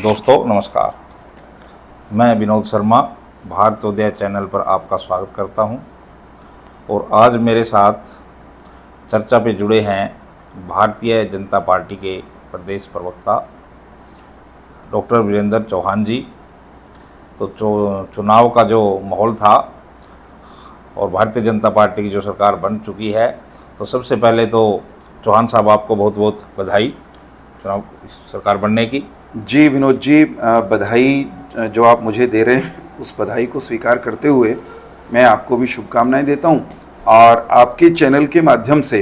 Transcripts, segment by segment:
दोस्तों नमस्कार, मैं विनोद शर्मा भारतोदय चैनल पर आपका स्वागत करता हूं। और आज मेरे साथ चर्चा पे जुड़े हैं भारतीय जनता पार्टी के प्रदेश प्रवक्ता डॉक्टर वीरेंद्र चौहान जी। तो चुनाव का जो माहौल था और भारतीय जनता पार्टी की जो सरकार बन चुकी है, तो सबसे पहले तो चौहान साहब आपको बहुत बहुत बधाई चुनाव सरकार बनने की। जी विनोद जी, बधाई जो आप मुझे दे रहे हैं उस बधाई को स्वीकार करते हुए मैं आपको भी शुभकामनाएं देता हूं और आपके चैनल के माध्यम से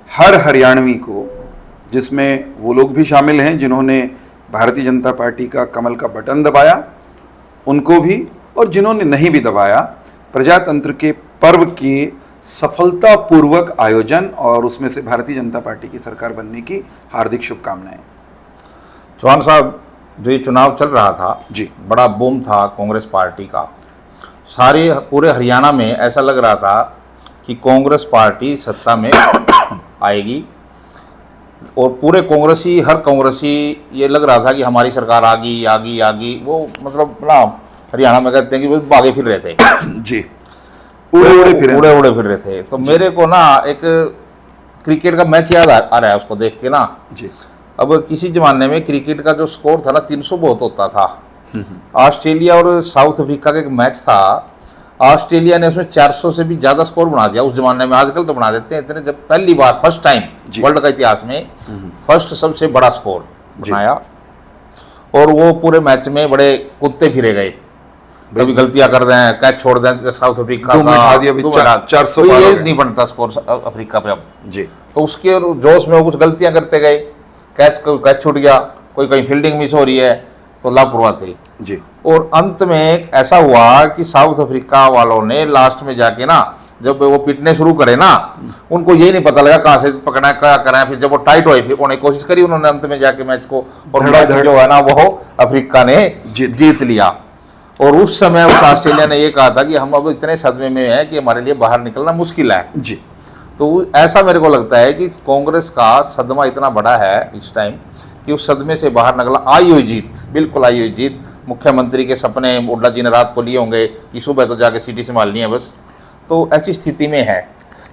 हर हरियाणवी को, जिसमें वो लोग भी शामिल हैं जिन्होंने भारतीय जनता पार्टी का कमल का बटन दबाया, उनको भी, और जिन्होंने नहीं भी दबाया, प्रजातंत्र के पर्व के सफलतापूर्वक आयोजन और उसमें से भारतीय जनता पार्टी की सरकार बनने की हार्दिक शुभकामनाएं। चौहान साहब, जो ये चुनाव चल रहा था जी, बड़ा बूम था कांग्रेस पार्टी का। पूरे हरियाणा में ऐसा लग रहा था कि कांग्रेस पार्टी सत्ता में आएगी और पूरे हर कांग्रेसी ये लग रहा था कि हमारी सरकार आ गई। वो मतलब ना हरियाणा में कहते हैं कि वो भागे फिर रहे थे जी, उड़े फिर रहे थे। तो मेरे को ना एक क्रिकेट का मैच याद आ रहा है उसको देख के ना जी। अब किसी जमाने में क्रिकेट का जो स्कोर था ना 300 बहुत होता था। ऑस्ट्रेलिया और साउथ अफ्रीका का एक मैच था, ऑस्ट्रेलिया ने उसमें 400 से भी ज्यादा स्कोर बना दिया उस जमाने में। आजकल तो बना देते हैं इतने, जब पहली बार फर्स्ट टाइम वर्ल्ड का इतिहास में फर्स्ट सबसे बड़ा स्कोर बनाया। और वो पूरे मैच में बड़े कुत्ते फिरे गए, कभी गलतियां कर रहे हैं, कैच छोड़ दें साउथ अफ्रीका का 400 ये नहीं बनता स्कोर अफ्रीका पे अब जी। तो उसके जोश में वो कुछ गलतियां करते गए, कैच छूट गया, कोई कहीं फील्डिंग मिस हो रही है, तो लापरवाह थे जी। और अंत में ऐसा हुआ कि साउथ अफ्रीका वालों ने लास्ट में जाके ना जब वो पीटने शुरू करे ना, उनको ये नहीं पता लगा कहाँ से पकड़ा क्या करें। फिर जब वो टाइट हुई फिर उन्होंने कोशिश करी, उन्होंने अंत में जाके मैच को और मैच जो है ना वो अफ्रीका ने जीत लिया। और उस समय उस ऑस्ट्रेलिया ने ये कहा था कि हम अब इतने सदमे में हैं कि हमारे लिए बाहर निकलना मुश्किल है जी। तो ऐसा मेरे को लगता है कि कांग्रेस का सदमा इतना बड़ा है इस टाइम कि उस सदमे से बाहर निकला। आई हुई जीत, बिल्कुल आई हुई जीत। मुख्यमंत्री के सपने हुड्डा जी ने रात को लिए होंगे कि सुबह तो जाके सिटी संभालनी है बस, तो ऐसी स्थिति में है।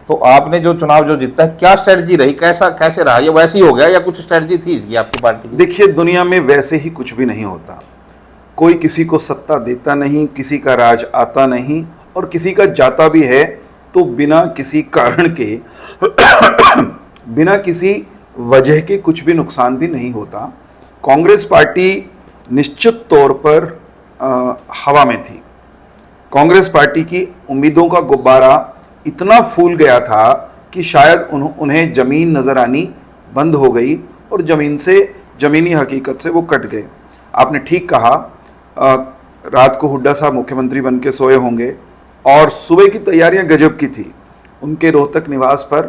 तो आपने जो चुनाव जो जीता है, क्या स्ट्रेटजी रही, कैसे रहा, ये वैसे ही हो गया या कुछ स्ट्रेटजी थी इसकी आपकी पार्टी की? देखिए, दुनिया में वैसे ही कुछ भी नहीं होता। कोई किसी को सत्ता देता नहीं, किसी का राज आता नहीं, और किसी का जाता भी है तो बिना किसी कारण के बिना किसी वजह के कुछ भी नुकसान भी नहीं होता। कांग्रेस पार्टी निश्चित तौर पर हवा में थी। कांग्रेस पार्टी की उम्मीदों का गुब्बारा इतना फूल गया था कि शायद उन्हें जमीन नजर आनी बंद हो गई और जमीनी हकीकत से वो कट गए। आपने ठीक कहा, रात को हुड्डा साहब मुख्यमंत्री बन के सोए होंगे और सुबह की तैयारियां गजब की थी। उनके रोहतक निवास पर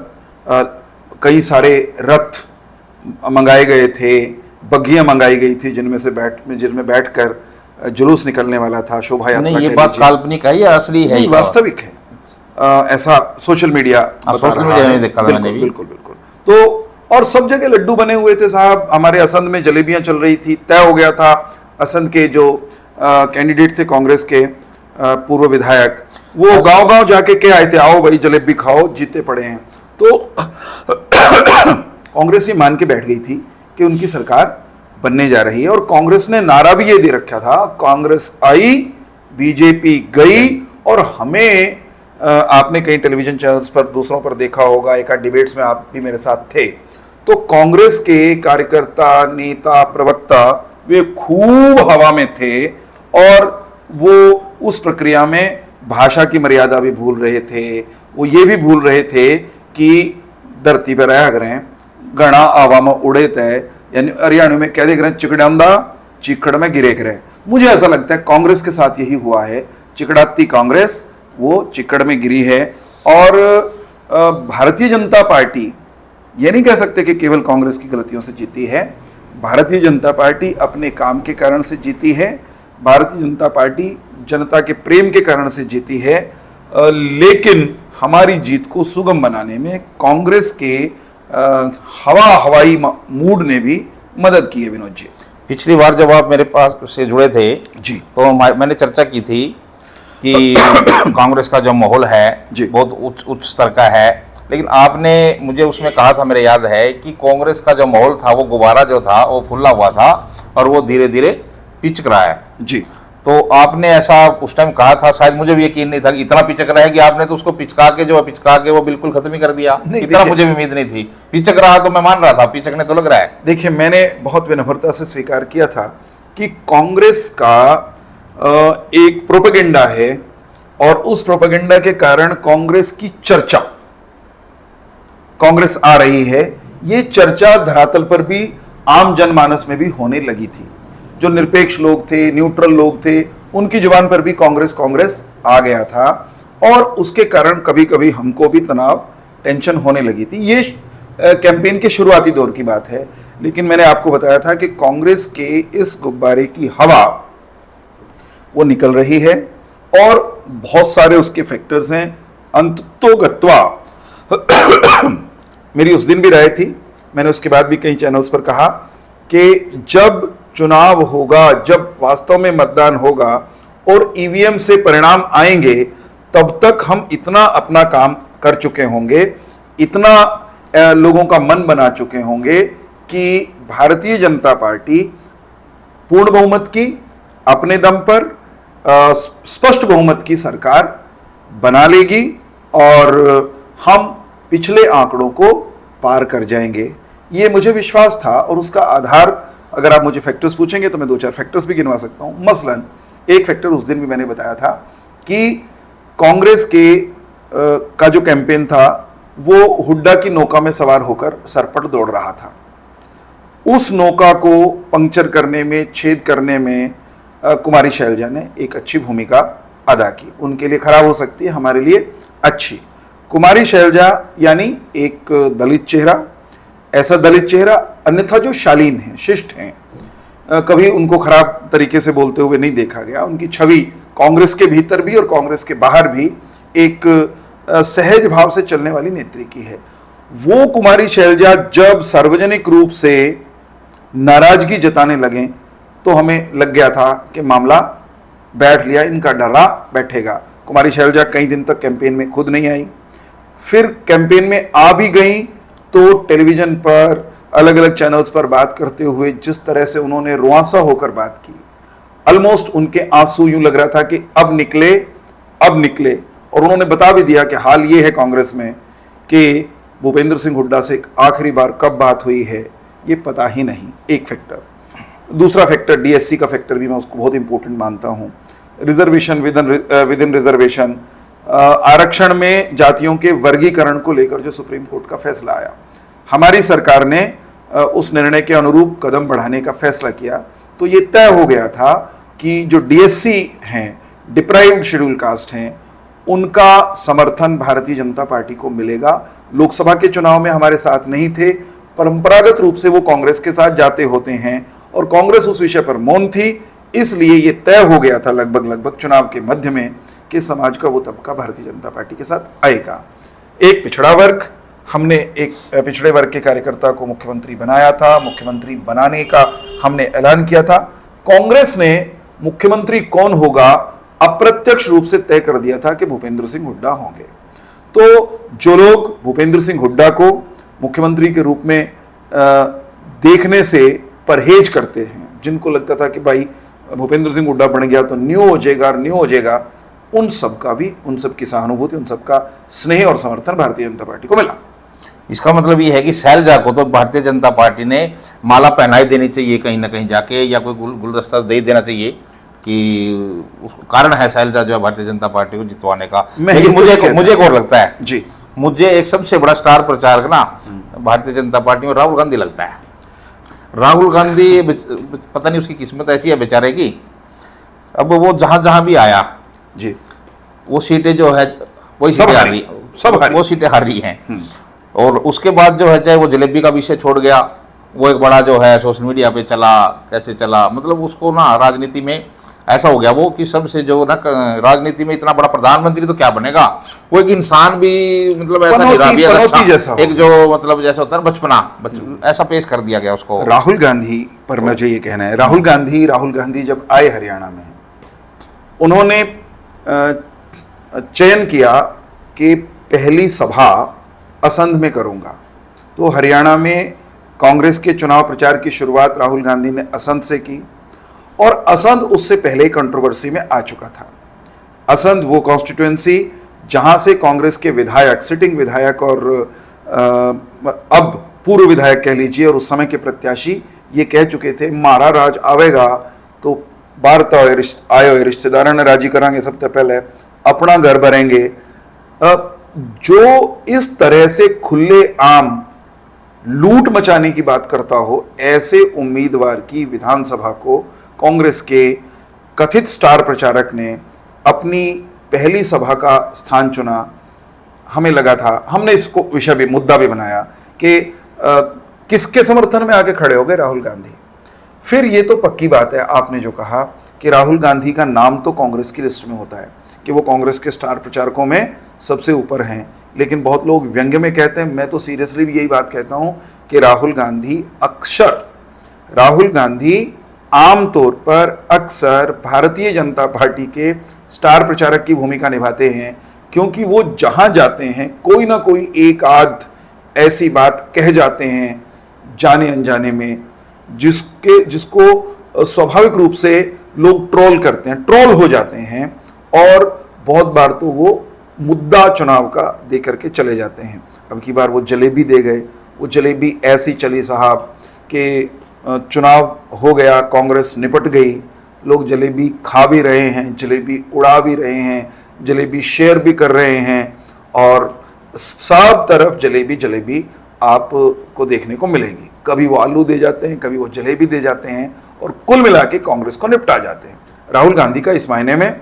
कई सारे रथ मंगाए गए थे, बग्गियां मंगाई गई थी जिनमें बैठकर जुलूस निकलने वाला था, शोभा यात्रा। ये बात काल्पनिक है या असली है? वास्तविक है। ऐसा सोशल मीडिया में देखा था मैंने भी। बिल्कुल। तो और सब जगह लड्डू बने हुए थे साहब। हमारे असंध में जलेबियां चल रही थी। तय हो गया था, असंध के जो कैंडिडेट थे कांग्रेस के पूर्व विधायक, वो गांव जाके के आए थे, आओ भाई जलेबी खाओ, जीते पड़े हैं। तो कांग्रेस ये मान के बैठ गई थी कि उनकी सरकार बनने जा रही है। और कांग्रेस ने नारा भी ये दे रखा था, कांग्रेस आई बीजेपी गई। और हमें आपने कई टेलीविजन चैनल्स पर दूसरों पर देखा होगा, एक आध डिबेट्स में आप भी मेरे साथ थे, तो कांग्रेस के कार्यकर्ता, नेता, प्रवक्ता वे खूब हवा में थे और वो उस प्रक्रिया में भाषा की मर्यादा भी भूल रहे थे। वो ये भी भूल रहे थे कि धरती पर रह करें, गणा आवा में उड़े तय, यानी हरियाणा में कह दे करें चिकड़ांदा चिकड़ में गिरे करें। मुझे ऐसा लगता है कांग्रेस के साथ यही हुआ है। चिकड़ाती कांग्रेस वो चिकड़ में गिरी है। और भारतीय जनता पार्टी, ये नहीं कह सकते कि केवल कांग्रेस की गलतियों से जीती है। भारतीय जनता पार्टी अपने काम के कारण से जीती है। भारतीय जनता पार्टी जनता के प्रेम के कारण से जीती है। लेकिन हमारी जीत को सुगम बनाने में कांग्रेस के हवाई मूड ने भी मदद की है विनोद जी। पिछली बार जब आप मेरे पास से जुड़े थे जी तो मैंने चर्चा की थी कि कांग्रेस का जो माहौल है जी। बहुत उच्च स्तर का है, लेकिन आपने मुझे उसमें कहा था, मेरे याद है, कि कांग्रेस का जो माहौल था वो गुब्बारा जो था वो फुला हुआ था और वो धीरे धीरे पिचक रहा है। जी। तो आपने ऐसा उस टाइम कहा था, शायद मुझे भी यकीन नहीं था कि इतना पिचक रहा है कि आपने तो उसको पिचका के वो बिल्कुल खत्म ही कर दिया। नहीं, इतना मुझे भी उम्मीद नहीं थी। पिचक रहा तो मैं मान रहा था, पिचकने तो लग रहा है। देखिए, मैंने बहुत विनम्रता से स्वीकार किया था कि कांग्रेस का एक प्रोपेगेंडा है और उस प्रोपेगेंडा के कारण कांग्रेस की चर्चा, कांग्रेस आ रही है, ये चर्चा धरातल पर भी आम जनमानस में भी होने लगी थी। जो निरपेक्ष लोग थे, न्यूट्रल लोग थे, उनकी जुबान पर भी कांग्रेस कांग्रेस आ गया था और उसके कारण कभी कभी हमको भी तनाव, टेंशन होने लगी थी। ये कैंपेन के शुरुआती दौर की बात है, लेकिन मैंने आपको बताया था कि कांग्रेस के इस गुब्बारे की हवा वो निकल रही है और बहुत सारे उसके फैक्टर्स हैं। अंततोगत्वा मेरी उस दिन भी राय थी, मैंने उसके बाद भी कई चैनल्स पर कहा कि जब चुनाव होगा, जब वास्तव में मतदान होगा और ईवीएम से परिणाम आएंगे, तब तक हम इतना अपना काम कर चुके होंगे, इतना लोगों का मन बना चुके होंगे कि भारतीय जनता पार्टी पूर्ण बहुमत की, अपने दम पर स्पष्ट बहुमत की सरकार बना लेगी और हम पिछले आंकड़ों को पार कर जाएंगे। ये मुझे विश्वास था और उसका आधार, अगर आप मुझे फैक्टर्स पूछेंगे तो मैं 2-4 फैक्टर्स भी गिनवा सकता हूं। मसलन एक फैक्टर उस दिन भी मैंने बताया था कि कांग्रेस के का जो कैंपेन था वो हुड्डा की नौका में सवार होकर सरपट दौड़ रहा था। उस नौका को पंक्चर करने में, छेद करने में कुमारी शैलजा ने एक अच्छी भूमिका अदा की। उनके लिए खराब हो सकती है, हमारे लिए अच्छी। कुमारी शैलजा यानी एक दलित चेहरा, ऐसा दलित चेहरा अन्यथा जो शालीन है, शिष्ट हैं, कभी उनको खराब तरीके से बोलते हुए नहीं देखा गया। उनकी छवि कांग्रेस के भीतर भी और कांग्रेस के बाहर भी एक सहज भाव से चलने वाली नेत्री की है। वो कुमारी शैलजा जब सार्वजनिक रूप से नाराजगी जताने लगे तो हमें लग गया था कि मामला बैठ लिया, इनका डरा बैठेगा। कुमारी शैलजा कई दिन तक कैंपेन में खुद नहीं आई, फिर कैंपेन में आ भी गई तो टेलीविजन पर, अलग अलग चैनल्स पर बात करते हुए जिस तरह से उन्होंने रुआंसा होकर बात की, ऑलमोस्ट उनके आंसू, यूं लग रहा था कि अब निकले। और उन्होंने बता भी दिया कि हाल ये है कांग्रेस में कि भूपेंद्र सिंह हुड्डा से आखिरी बार कब बात हुई है ये पता ही नहीं। एक फैक्टर। दूसरा फैक्टर, डीएससी का फैक्टर भी मैं उसको बहुत इंपॉर्टेंट मानता हूं। रिजर्वेशन, विद इन रिजर्वेशन, आरक्षण में जातियों के वर्गीकरण को लेकर जो सुप्रीम कोर्ट का फैसला आया, हमारी सरकार ने उस निर्णय के अनुरूप कदम बढ़ाने का फैसला किया। तो ये तय हो गया था कि जो डीएससी हैं, डिप्राइव्ड शेड्यूल कास्ट हैं, उनका समर्थन भारतीय जनता पार्टी को मिलेगा। लोकसभा के चुनाव में हमारे साथ नहीं थे, परंपरागत रूप से वो कांग्रेस के साथ जाते होते हैं और कांग्रेस उस विषय पर मौन थी। इसलिए ये तय हो गया था लगभग चुनाव के मध्य में कि समाज का वो तबका भारतीय जनता पार्टी के साथ आएगा। एक पिछड़ा वर्ग, हमने एक पिछड़े वर्ग के कार्यकर्ता को मुख्यमंत्री बनाया था, मुख्यमंत्री बनाने का हमने ऐलान किया था। कांग्रेस ने मुख्यमंत्री कौन होगा अप्रत्यक्ष रूप से तय कर दिया था कि भूपेंद्र सिंह हुड्डा होंगे। तो जो लोग भूपेंद्र सिंह हुड्डा को मुख्यमंत्री के रूप में देखने से परहेज करते हैं, जिनको लगता था कि भाई भूपेंद्र सिंह हुड्डा बन गया तो न्यू हो जाएगा, उन सब की सहानुभूति, उन सब का स्नेह और समर्थन भारतीय जनता पार्टी को मिला। इसका मतलब ये है कि शैलजा को तो भारतीय जनता पार्टी ने माला पहनाई देनी चाहिए कहीं ना कहीं जाके, या कोई गुलदस्ता दे देना चाहिए कि उसको कारण है शैलजा जो है भारतीय जनता पार्टी को जितवाने का। लेकिन मुझे और लगता है जी, मुझे एक सबसे बड़ा स्टार प्रचारक ना भारतीय जनता पार्टी में राहुल गांधी लगता है। राहुल गांधी, पता नहीं उसकी किस्मत ऐसी है बेचारे की, अब वो जहां भी आया जी, वो सीटें जो है वही सीटें हार रही, वो सीटें हार रही हैं। और उसके बाद जो है, चाहे वो जलेबी का विषय छोड़ गया, वो एक बड़ा जो है सोशल मीडिया पे चला, कैसे चला, मतलब उसको ना राजनीति में ऐसा हो गया वो कि सबसे जो ना राजनीति में इतना बड़ा प्रधानमंत्री तो क्या बनेगा, वो एक इंसान भी मतलब ऐसा नहीं रहा, भी पनौती जैसा एक जो मतलब जैसा होता है बचपना ऐसा पेश कर दिया गया उसको। राहुल गांधी पर मुझे ये कहना है, राहुल गांधी जब आए हरियाणा में, उन्होंने चयन किया कि पहली सभा असंध में करूंगा। तो हरियाणा में कांग्रेस के चुनाव प्रचार की शुरुआत राहुल गांधी ने असंध से की, और असंध उससे पहले ही कंट्रोवर्सी में आ चुका था। असंध वो कॉन्स्टिट्यूएंसी जहां से कांग्रेस के विधायक, सिटिंग विधायक और अब पूर्व विधायक कह लीजिए और उस समय के प्रत्याशी ये कह चुके थे मारा राज आवेगा तो बाहर तो आयो रिश्तेदारों ने राजी करांगे, सबसे पहले अपना घर भरेंगे। जो इस तरह से खुले आम लूट मचाने की बात करता हो, ऐसे उम्मीदवार की विधानसभा को कांग्रेस के कथित स्टार प्रचारक ने अपनी पहली सभा का स्थान चुना। हमें लगा था, हमने इसको विषय भी, मुद्दा भी बनाया कि किसके समर्थन में आके खड़े हो गए राहुल गांधी। फिर ये तो पक्की बात है, आपने जो कहा कि राहुल गांधी का नाम तो कांग्रेस की लिस्ट में होता है कि वो कांग्रेस के स्टार प्रचारकों में सबसे ऊपर हैं, लेकिन बहुत लोग व्यंग्य में कहते हैं, मैं तो सीरियसली भी यही बात कहता हूं कि राहुल गांधी आमतौर पर अक्सर भारतीय जनता पार्टी के स्टार प्रचारक की भूमिका निभाते हैं, क्योंकि वो जहां जाते हैं कोई ना कोई एक आध ऐसी बात कह जाते हैं जाने अनजाने में, जिसको स्वाभाविक रूप से लोग ट्रोल करते हैं, ट्रोल हो जाते हैं, और बहुत बार तो वो मुद्दा चुनाव का दे करके चले जाते हैं। अब की बार वो जलेबी दे गए, वो जलेबी ऐसी चली साहब कि चुनाव हो गया, कांग्रेस निपट गई, लोग जलेबी खा भी रहे हैं, जलेबी उड़ा भी रहे हैं, जलेबी शेयर भी कर रहे हैं, और सब तरफ जलेबी जलेबी आपको देखने को मिलेगी। कभी वो आलू दे जाते हैं, कभी वो जलेबी दे जाते हैं, और कुल मिला के कांग्रेस को निपटा जाते हैं। राहुल गांधी का इस मायने में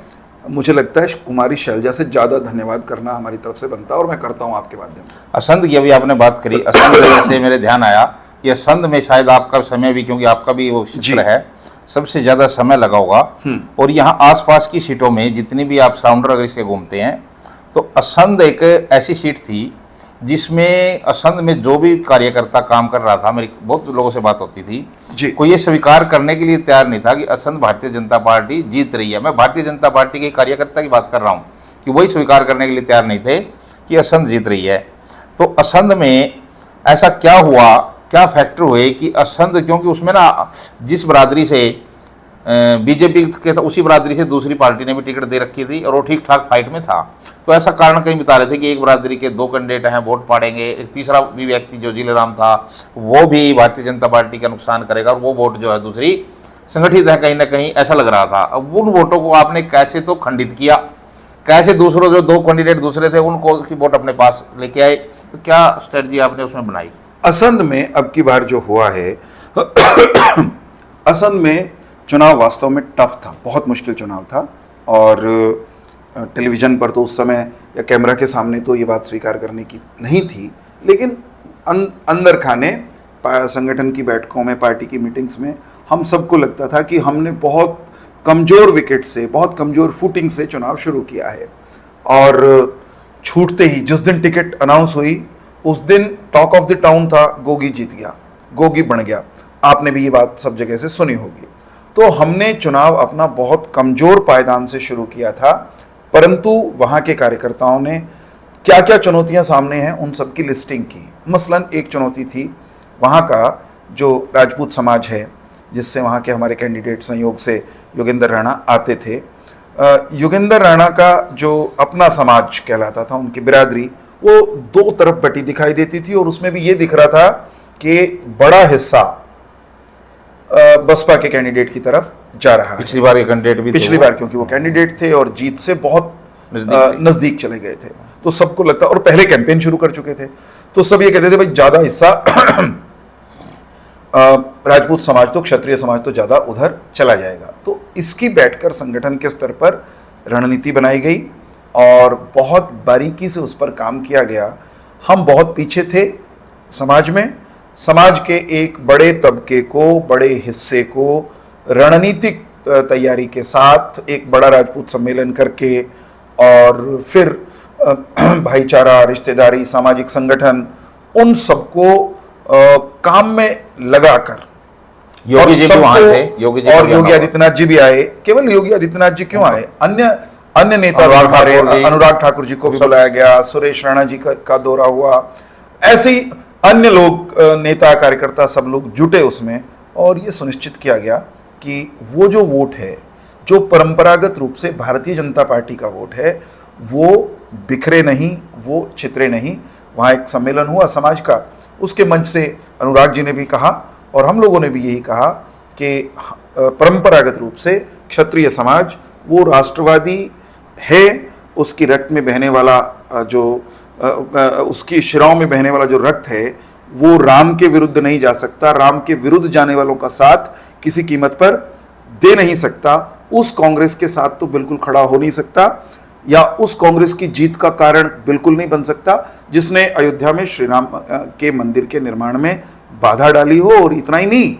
मुझे लगता है कुमारी शैलजा से ज्यादा धन्यवाद करना हमारी तरफ से बनता है, और मैं करता हूं आपके माध्यम से। असंध की अभी आपने बात करी, असंध से मेरे ध्यान आया कि असंध में शायद आपका समय भी, क्योंकि आपका भी वो क्षेत्र है, सबसे ज्यादा समय लगा होगा। और यहाँ आसपास की सीटों में जितनी भी आप साउंडर अगर इसके घूमते हैं, तो असंध एक ऐसी सीट थी जिसमें असंध में जो भी कार्यकर्ता काम कर रहा था, मेरी बहुत लोगों से बात होती थी, कोई ये स्वीकार करने के लिए तैयार नहीं था कि असंध भारतीय जनता पार्टी जीत रही है। मैं भारतीय जनता पार्टी के कार्यकर्ता की बात कर रहा हूँ कि वही स्वीकार करने के लिए तैयार नहीं थे कि असंध जीत रही है। तो असंध में ऐसा क्या हुआ, क्या फैक्टर हुए कि असंध, क्योंकि उसमें ना जिस बरादरी से बीजेपी के था उसी बरादरी से दूसरी पार्टी ने भी टिकट दे रखी थी, और वो ठीक ठाक फाइट में था। तो ऐसा कारण कहीं बता रहे थे कि एक बरादरी के 2 कैंडिडेट हैं, वोट पाड़ेंगे, एक तीसरा भी व्यक्ति जो जिलेराम था वो भी भारतीय जनता पार्टी का नुकसान करेगा, और वो वोट जो है दूसरी संगठित है कहीं ना कहीं, ऐसा लग रहा था। अब उन वोटों को आपने कैसे तो खंडित किया, कैसे दूसरों जो 2 कैंडिडेट दूसरे थे उनको की वोट अपने पास लेके आए, तो क्या स्ट्रेटजी आपने उसमें बनाई? असंध में अब की बार जो हुआ है, असंध में चुनाव वास्तव में टफ था, बहुत मुश्किल चुनाव था, और टेलीविजन पर तो उस समय या कैमरा के सामने तो ये बात स्वीकार करने की नहीं थी, लेकिन अंदर खाने संगठन की बैठकों में, पार्टी की मीटिंग्स में हम सबको लगता था कि हमने बहुत कमजोर विकेट से, बहुत कमजोर फुटिंग से चुनाव शुरू किया है। और छूटते ही जिस दिन टिकट अनाउंस हुई उस दिन टॉक ऑफ द टाउन था, गोगी जीत गया, गोगी बन गया। आपने भी ये बात सब जगह से सुनी होगी। तो हमने चुनाव अपना बहुत कमजोर पायदान से शुरू किया था, परंतु वहां के कार्यकर्ताओं ने क्या क्या चुनौतियां सामने हैं उन सब की लिस्टिंग की। मसलन एक चुनौती थी वहां का जो राजपूत समाज है, जिससे वहां के हमारे कैंडिडेट संयोग से योगेंद्र राणा आते थे। योगेंद्र राणा का जो अपना समाज कहलाता था, उनकी बिरादरी, वो 2 तरफ बटी दिखाई देती थी, और उसमें भी ये दिख रहा था कि बड़ा हिस्सा बसपा के कैंडिडेट की तरफ जा रहा है। पिछली बार के कैंडिडेट भी, पिछली बार क्योंकि वो कैंडिडेट थे और जीत से बहुत नजदीक चले गए थे, तो सबको लगता, और पहले कैंपेन शुरू कर चुके थे, तो सब ये कहते थे भाई ज्यादा हिस्सा राजपूत समाज तो, क्षत्रिय समाज तो ज्यादा उधर चला जाएगा। तो इसकी बैठकर संगठन के स्तर पर रणनीति बनाई गई और बहुत बारीकी से उस पर काम किया गया। हम बहुत पीछे थे समाज में, समाज के एक बड़े तबके को, बड़े हिस्से को रणनीतिक तैयारी के साथ एक बड़ा राजपूत सम्मेलन करके और फिर भाईचारा, रिश्तेदारी, सामाजिक संगठन, उन सबको काम में लगाकर योगी जी भी वहां थे, योगी जी और योगी आदित्यनाथ जी भी आए। केवल योगी आदित्यनाथ जी क्यों आए, अन्य नेता हमारे, अनुराग ठाकुर जी को भी बुलाया गया, सुरेश राणा जी का दौरा हुआ, ऐसे ही अन्य लोग, नेता कार्यकर्ता सब लोग जुटे उसमें, और ये सुनिश्चित किया गया कि वो जो वोट है, जो परंपरागत रूप से भारतीय जनता पार्टी का वोट है, वो बिखरे नहीं, वो छितरे नहीं। वहाँ एक सम्मेलन हुआ समाज का, उसके मंच से अनुराग जी ने भी कहा और हम लोगों ने भी यही कहा कि परंपरागत रूप से क्षत्रिय समाज वो राष्ट्रवादी है, उसकी रक्त में बहने वाला उसकी शिराओं में बहने वाला जो रक्त है वो राम के विरुद्ध नहीं जा सकता, राम के विरुद्ध जाने वालों का साथ किसी कीमत पर दे नहीं सकता। उस कांग्रेस के साथ तो बिल्कुल खड़ा हो नहीं सकता, या उस कांग्रेस की जीत का कारण बिल्कुल नहीं बन सकता जिसने अयोध्या में श्री राम के मंदिर के निर्माण में बाधा डाली हो। और इतना ही नहीं,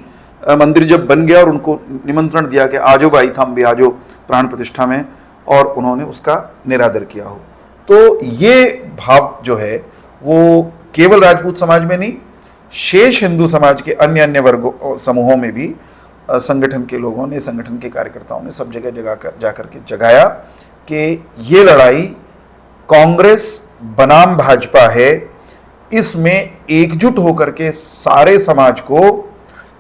मंदिर जब बन गया और उनको निमंत्रण दिया कि आजो भाई थाम भी आजो प्राण प्रतिष्ठा में, और उन्होंने उसका निरादर किया हो। तो ये भाव जो है वो केवल राजपूत समाज में नहीं, शेष हिंदू समाज के अन्य वर्गों समूहों में भी संगठन के लोगों ने, संगठन के कार्यकर्ताओं ने सब जगह जाकर के जगाया कि ये लड़ाई कांग्रेस बनाम भाजपा है, इसमें एकजुट होकर के सारे समाज को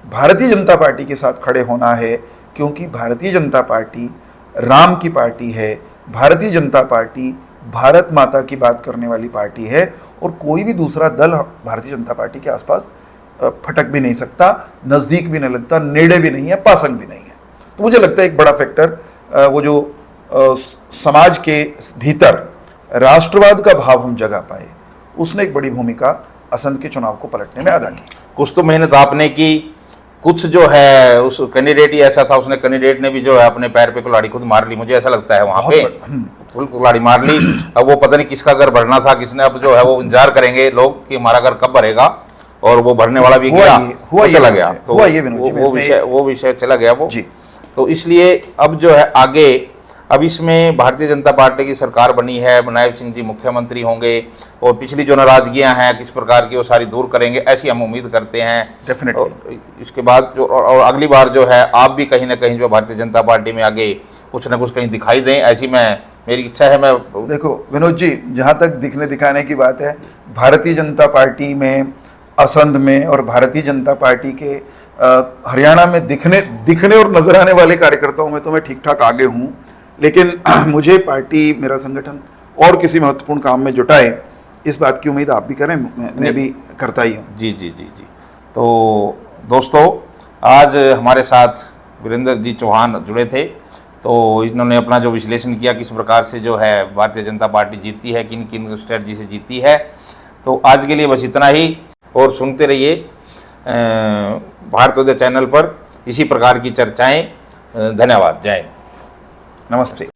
भारतीय जनता पार्टी के साथ खड़े होना है, क्योंकि भारतीय जनता पार्टी राम की पार्टी है, भारतीय जनता पार्टी भारत माता की बात करने वाली पार्टी है, और कोई भी दूसरा दल भारतीय जनता पार्टी के आसपास फटक भी नहीं सकता, नज़दीक भी नहीं लगता, नेड़े भी नहीं है, पासंग भी नहीं है। तो मुझे लगता है एक बड़ा फैक्टर वो जो समाज के भीतर राष्ट्रवाद का भाव हम जगा पाए, उसने एक बड़ी भूमिका असंध के चुनाव को पलटने में अदा की। कुछ तो मेहनत आपने की, कुछ जो है उस कैंडिडेट ही ऐसा था, उसने कैंडिडेट ने भी जो है अपने पैर पे कुल्हाड़ी खुद मार ली, मुझे ऐसा लगता है वहां पे फुल कुल्हाड़ी मार ली। अब वो पता नहीं किसका घर भरना था, किसने, अब जो है वो इंतजार करेंगे लोग कि हमारा घर कब भरेगा, और वो भरने वाला भी गया, चला गया, तो वो विषय चला गया वो जी। तो इसलिए अब जो है आगे, अब इसमें भारतीय जनता पार्टी की सरकार बनी है, नायब सिंह जी मुख्यमंत्री होंगे, और पिछली जो नाराजगियां हैं किस प्रकार की वो सारी दूर करेंगे, ऐसी हम उम्मीद करते हैं डेफिनेटली। इसके बाद जो और अगली बार जो है आप भी कहीं ना कहीं जो भारतीय जनता पार्टी में आगे कुछ ना कुछ कहीं दिखाई दें, ऐसी मेरी इच्छा है। मैं देखो विनोद जी, जहां तक दिखने दिखाने की बात है, भारतीय जनता पार्टी में, असंध में और भारतीय जनता पार्टी के हरियाणा में दिखने और नजर आने वाले कार्यकर्ताओं में तो मैं ठीक ठाक आगे हूं, लेकिन मुझे पार्टी, मेरा संगठन और किसी महत्वपूर्ण काम में जुटाए, इस बात की उम्मीद आप भी करें, मैं भी करता ही हूँ। जी जी जी जी। तो दोस्तों, आज हमारे साथ वीरेंद्र जी चौहान जुड़े थे, तो इन्होंने अपना जो विश्लेषण किया किस प्रकार से जो है भारतीय जनता पार्टी जीती है, किन किन स्ट्रेटजी से जीती है। तो आज के लिए बस इतना ही, और सुनते रहिए भारतोदय चैनल पर इसी प्रकार की चर्चाएं। धन्यवाद, जय हिंद, नमस्ते।